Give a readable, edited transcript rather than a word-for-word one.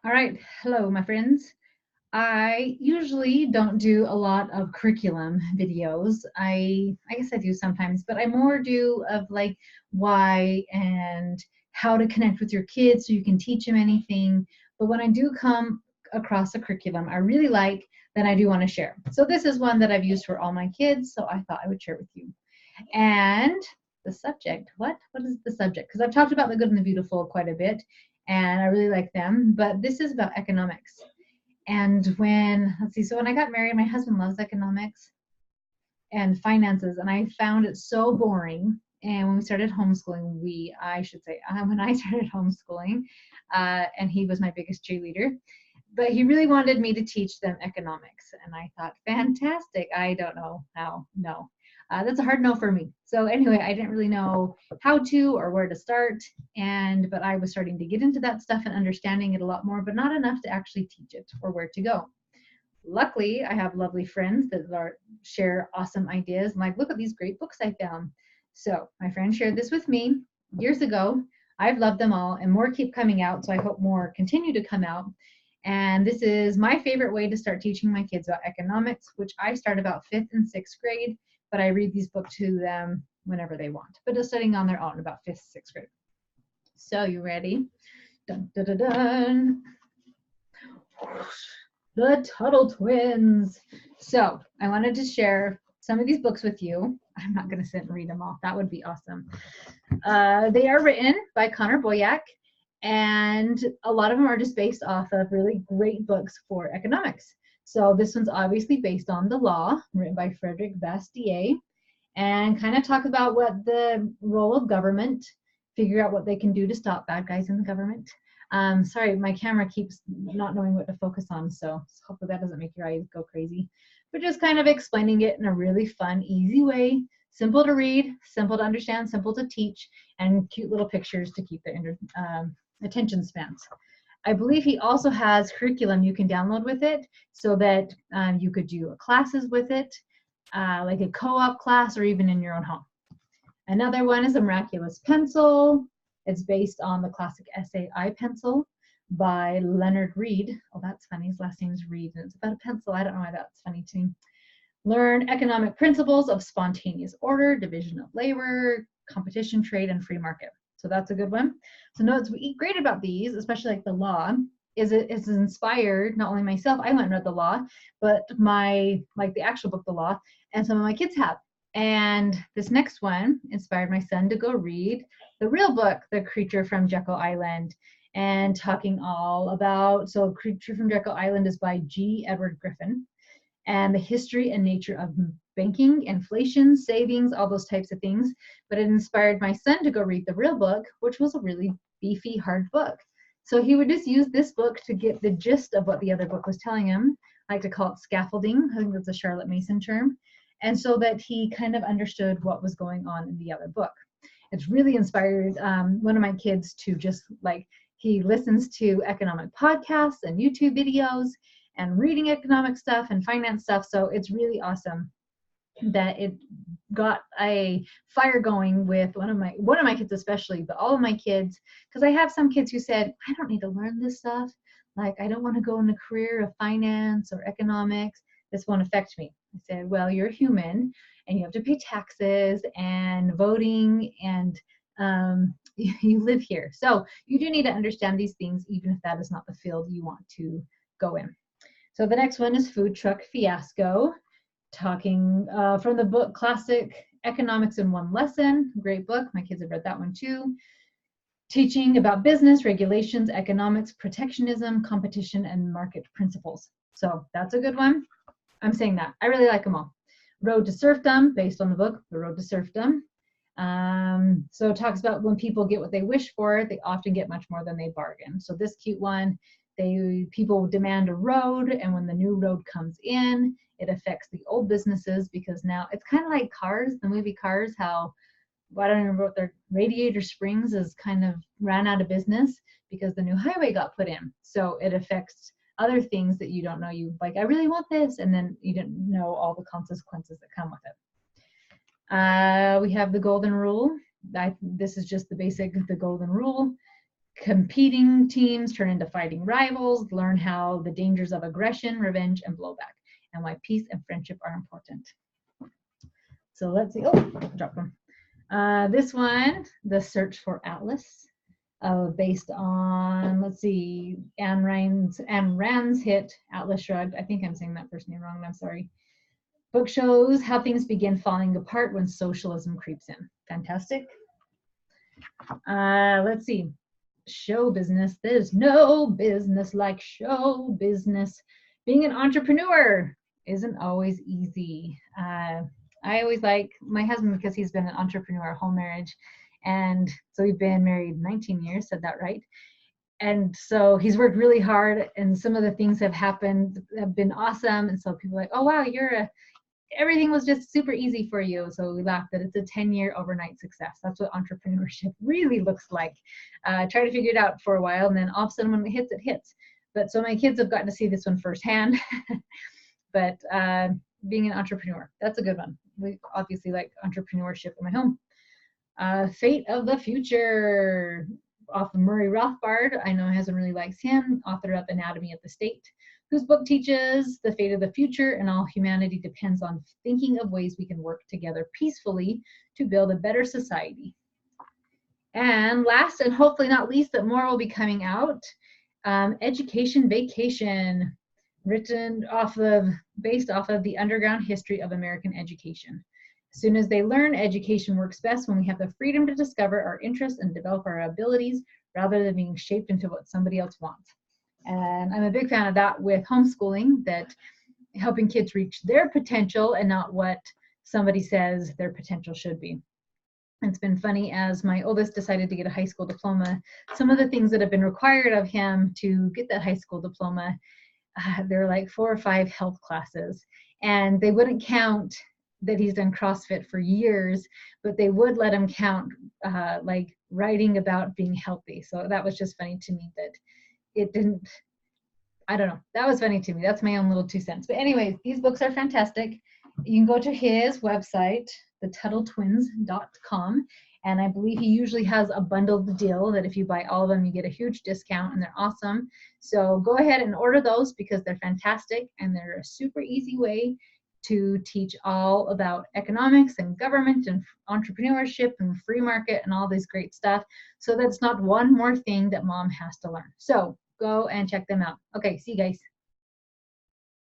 All right. Hello, my friends. I usually don't do a lot of curriculum videos. I guess I do sometimes, but I more do of like why and how to connect with your kids so you can teach them anything. But when I do come across a curriculum I really like, then I do want to share. So this is one that I've used for all my kids, so I thought I would share with you. And the subject, what is the subject? Because I've talked about the good and the beautiful quite a bit, and I really like them, but this is about economics. And let's see, so when I got married, my husband loves economics and finances, and I found it so boring. And when we started homeschooling, I should say, when I started homeschooling, and he was my biggest cheerleader, but he really wanted me to teach them economics. And I thought, fantastic. I don't know how. No, that's a hard no for me. So anyway, I didn't really know how to or where to start. But I was starting to get into that stuff and understanding it a lot more, but not enough to actually teach it or where to go. Luckily, I have lovely friends that share awesome ideas. I'm like, look at these great books I found. So my friend shared this with me years ago. I've loved them all, and more keep coming out. So I hope more continue to come out. And this is my favorite way to start teaching my kids about economics, which I start about 5th and 6th grade, but I read these books to them whenever they want, but just studying on their own about 5th, 6th grade. So you ready? Dun, dun, dun, dun. The Tuttle Twins. So I wanted to share some of these books with you. I'm not going to sit and read them all. That would be awesome. They are written by Connor Boyack, and a lot of them are just based off of really great books for economics. So this one's obviously based on The Law, written by Frederick Bastiat, and kind of talk about what the role of government, figure out what they can do to stop bad guys in the government. Sorry, my camera keeps not knowing what to focus on, so hopefully that doesn't make your eyes go crazy. But just kind of explaining it in a really fun, easy way, simple to read, simple to understand, simple to teach, and cute little pictures to keep their attention spans. I believe he also has curriculum you can download with it so that you could do classes with it, like a co-op class or even in your own home. Another one is a Miraculous Pencil. It's based on the classic essay I Pencil by Leonard Reed. Oh, that's funny. His last name is Reed, and it's about a pencil. I don't know why that's funny to me. Learn economic principles of spontaneous order, division of labor, competition, trade, and free market. So that's a good one. So notes great about these, especially like The Law, is it is inspired not only myself, I went and read The Law, but the actual book The Law, and some of my kids have. And this next one inspired my son to go read the real book, The Creature from Jekyll Island, and talking all about, so Creature from Jekyll Island is by G. Edward Griffin, and the history and nature of banking, inflation, savings, all those types of things. But it inspired my son to go read the real book, which was a really beefy, hard book. So he would just use this book to get the gist of what the other book was telling him. I like to call it scaffolding. I think that's a Charlotte Mason term. And so that he kind of understood what was going on in the other book. It's really inspired one of my kids to just he listens to economic podcasts and YouTube videos and reading economic stuff and finance stuff. So it's really awesome that it got a fire going with one of my kids especially, but all of my kids, because I have some kids who said, I don't need to learn this stuff. Like, I don't want to go in a career of finance or economics. This won't affect me. I said, well, you're human and you have to pay taxes and voting, and you live here. So you do need to understand these things, even if that is not the field you want to go in. So the next one is Food Truck Fiasco, talking from the book Classic Economics in One Lesson. Great book. My kids have read that one too. Teaching about business, regulations, economics, protectionism, competition, and market principles. So that's a good one. I'm saying that. I really like them all. Road to Serfdom, based on the book, The Road to Serfdom. So it talks about when people get what they wish for, they often get much more than they bargain. So this cute one, people demand a road, and when the new road comes in, it affects the old businesses, because now it's kind of like Cars, the movie Cars, how, I don't remember what their Radiator Springs is kind of ran out of business because the new highway got put in. So it affects other things that you don't know. You like, I really want this, and then you didn't know all the consequences that come with it. We have the golden rule. This is just the basic, the golden rule. competing teams turn into fighting rivals, learn how the dangers of aggression, revenge, and blowback, and why peace and friendship are important. So let's see. Oh, drop them. This one, The Search for Atlas, based on, let's see, Ayn Rand's hit Atlas Shrugged. I think I'm saying that first name wrong. I'm sorry. Book shows how things begin falling apart when socialism creeps in. Fantastic. Let's see. Show business. There's no business like show business. Being an entrepreneur isn't always easy. I always like my husband because he's been an entrepreneur, whole marriage. And so we've been married 19 years, said that right. And so he's worked really hard, and some of the things have been awesome. And so people are like, oh, wow, everything was just super easy for you. So we laugh that it's a 10-year overnight success. That's what entrepreneurship really looks like. Try to figure it out for a while, and then all of a sudden when it hits. But so my kids have gotten to see this one firsthand. But being an entrepreneur, that's a good one. We obviously like entrepreneurship in my home. Fate of the Future, off of Murray Rothbard. I know my husband really likes him, author of Anatomy of the State, whose book teaches the fate of the future and all humanity depends on thinking of ways we can work together peacefully to build a better society. And last and hopefully not least, that more will be coming out, Education Vacation, based off of the underground history of American education. As soon as they learn, education works best when we have the freedom to discover our interests and develop our abilities rather than being shaped into what somebody else wants. And I'm a big fan of that with homeschooling, that helping kids reach their potential and not what somebody says their potential should be. It's been funny, as my oldest decided to get a high school diploma, some of the things that have been required of him to get that high school diploma, there are like 4 or 5 health classes, and they wouldn't count that he's done CrossFit for years, but they would let him count like writing about being healthy. So that was just funny to me that it didn't, I don't know, that was funny to me. That's my own little 2 cents. But anyways, these books are fantastic. You can go to his website, thetuttlетwins.com, and I believe he usually has a bundled deal that if you buy all of them, you get a huge discount, and they're awesome. So go ahead and order those because they're fantastic, and they're a super easy way to teach all about economics and government and entrepreneurship and free market and all this great stuff. So that's not one more thing that mom has to learn. So go and check them out. Okay, see you guys.